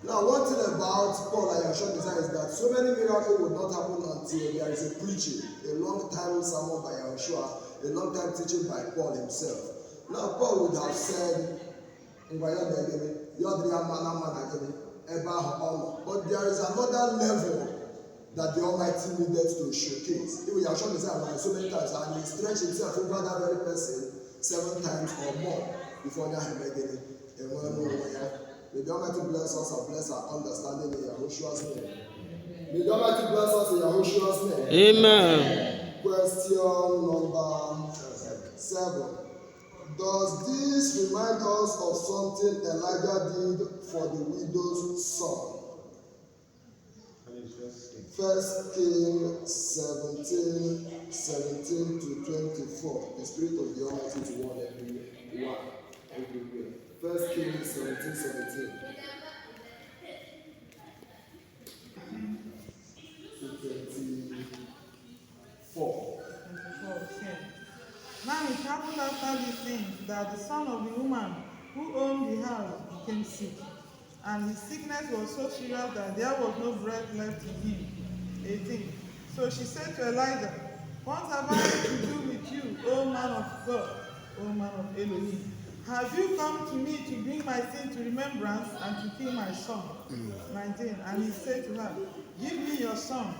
Now, one thing about Paul and Yahshua is that so many miracles would not happen until there is a preaching, a long time sermon by Yahshua, a long time teaching by Paul himself. Now, Paul would have said, but there is another level that the Almighty needed to showcase. Even Yahshua said so many times, and he stretched himself over that very person 7 times or more before that he made it. May the Almighty bless us and bless our understanding in Yahushua's name. May the Almighty bless us in Yahushua's name. Amen. Question number 7. Does this remind us of something Elijah did for the widow's son? 1 Kings 17:17-24. The Spirit of the Almighty is one everywhere. 1 Kings 17:17. Now it happened after these things that the son of the woman who owned the house became sick, and his sickness was so serious that there was no breath left in him. 18. So she said to Elijah, "What have I to do with you, O man of God, O man of Elohim? Have you come to me to bring my sin to remembrance and to kill my son?" 19. And he said to her, "Give me your son."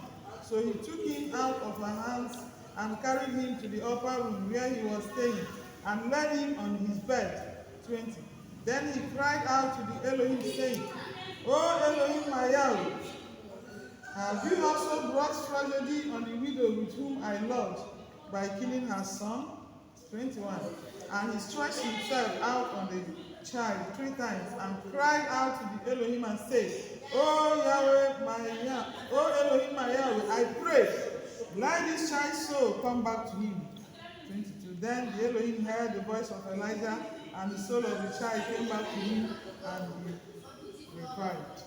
So he took him out of her hands and carried him to the upper room where he was staying, and laid him on his bed. 20. Then he cried out to the Elohim, saying, "O Elohim, my Yahweh, have you also brought tragedy on the widow with whom I lodged by killing her son?" 21. And he stretched himself out on the child 3 times, and cried out to the Elohim and said, "O Yahweh, O Elohim, my Yahweh, I pray, let this child's soul come back to him." 22. Then the Elohim heard the voice of Elijah, and the soul of the child came back to him, and he revived.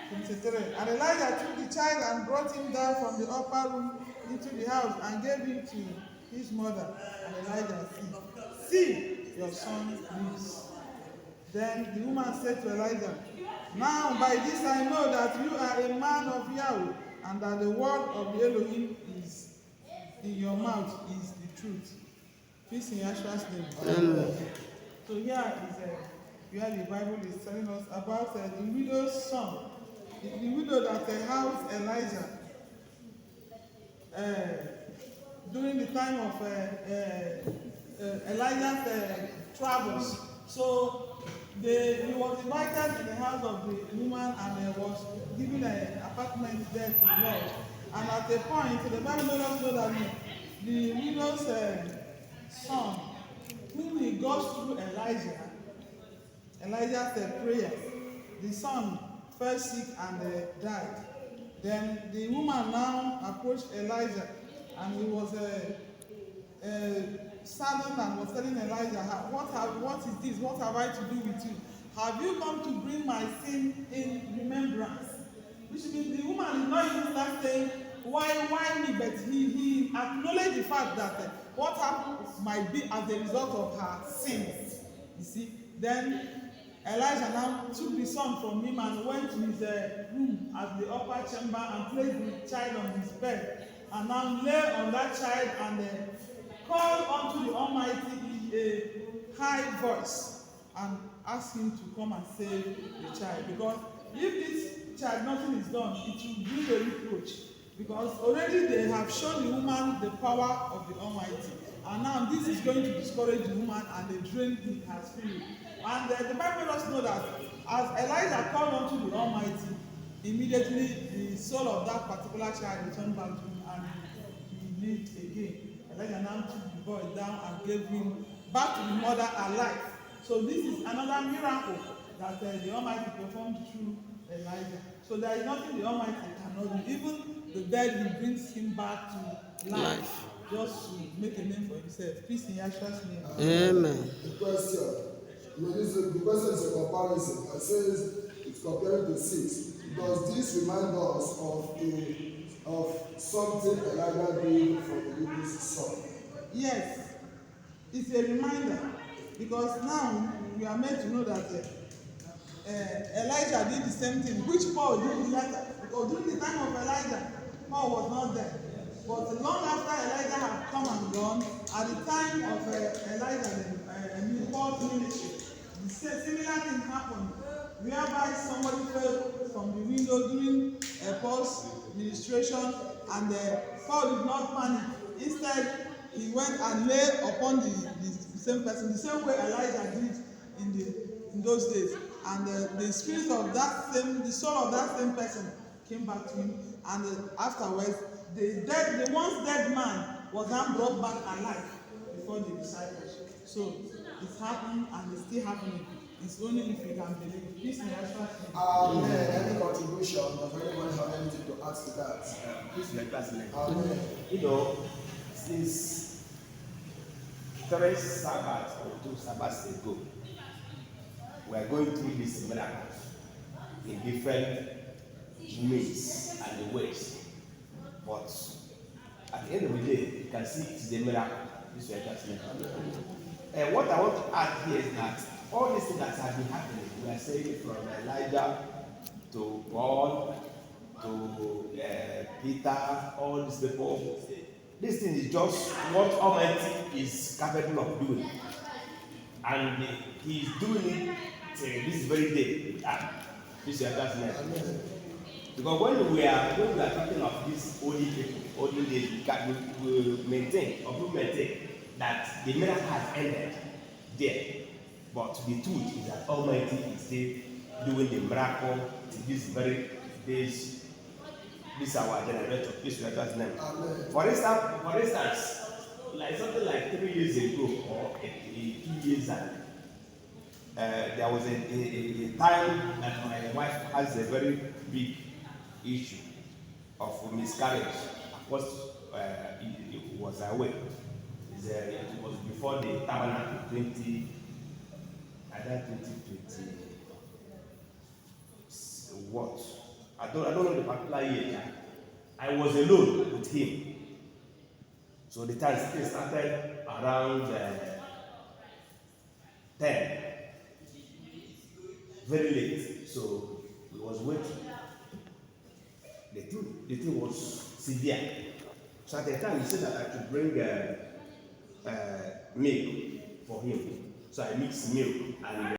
23. And Elijah took the child and brought him down from the upper room into the house, and gave him to his mother. And Elijah said, "See, your son lives." Then the woman said to Elijah, "Now by this I know that you are a man of Yahweh, and that the word of the Elohim is in your mouth is the truth." Peace in Yahshua's name. Amen. So here is where the Bible is telling us about the widow's son, the widow that housed Elijah during the time of Elijah's travels. So he was invited in the house of the woman, and was given an apartment there to lodge. And at a point, the Bible made us know that the widow's son, whom he goes through Elijah's prayer, the son fell sick and died. Then the woman now approached Elijah, and he was saddened and was telling Elijah, "What is this? What have I to do with you? Have you come to bring my sin in remembrance?" Which means the woman is not even start saying, why me? But he acknowledged the fact that what happened might be as a result of her sins. You see? Then Elijah now took the son from him and went to his room at the upper chamber, and placed the child on his bed, and now lay on that child and called unto the Almighty in a high voice, and asked him to come and save the child. Because if this child, nothing is done, it will bring a reproach. Because already they have shown the woman the power of the Almighty. And now this is going to discourage the woman, and they drain her spirit. And the Bible let us know that as Elijah called unto the Almighty, immediately the soul of that particular child returned back to him, and he lived again. Elijah now took the boy down and gave him back to the mother alive. So this is another miracle that the Almighty performed through Elijah. So there is nothing the Almighty cannot do. Even the dead, he brings him back to life. Just to make a name for himself. Peace in Yahshua's name. Amen. The question is a comparison. It says it's comparing to 6. Does this remind us of something Elijah did for the widow's son? Yes, it's a reminder, because now we are meant to know that Elijah did the same thing, which Paul did later. Because during the time of Elijah, Paul was not there. But long after Elijah had come and gone, at the time of Elijah, Paul's ministry, the similar thing happened, whereby somebody fell from the window during Paul's ministration, and Paul did not panic. Instead, he went and lay upon the same person, the same way Elijah did in those days. And the spirit of that same, the soul of that same person came back to him, and afterwards, the once dead man was then brought back alive before the disciples. So it's happened, and it's still happening. It's only if you can believe. Please, may I start? Amen. Any contribution? Does anyone have anything to add to that? Please, let us learn. Amen. You know, since 3 Sabbaths or 2 Sabbaths ago, we are going through these miracles in different means and ways. But at the end of the day, you can see it's a miracle. This is just and what I want to add here is that all these things that have been happening, we are saying from Elijah to Paul to Peter, all these people, this thing is just what Almighty is capable of doing. And He is doing it this very day with us. This is just because when we are talking of these olden days, we maintain that the miracle has ended there. But the truth is that Almighty is still doing the miracle in this very days. This is our generator. This is name. For instance, like something like 3 years ago or 2 years ago, there was a time that my wife has a very big issue of miscarriage. Of course, it was away. It was before the tabernacle 2020. What? I don't know the particular year. I was alone with him. So the time started around 10. Very late. So we was waiting. The thing was severe. So at the time he said that I should bring milk for him. So I mixed milk and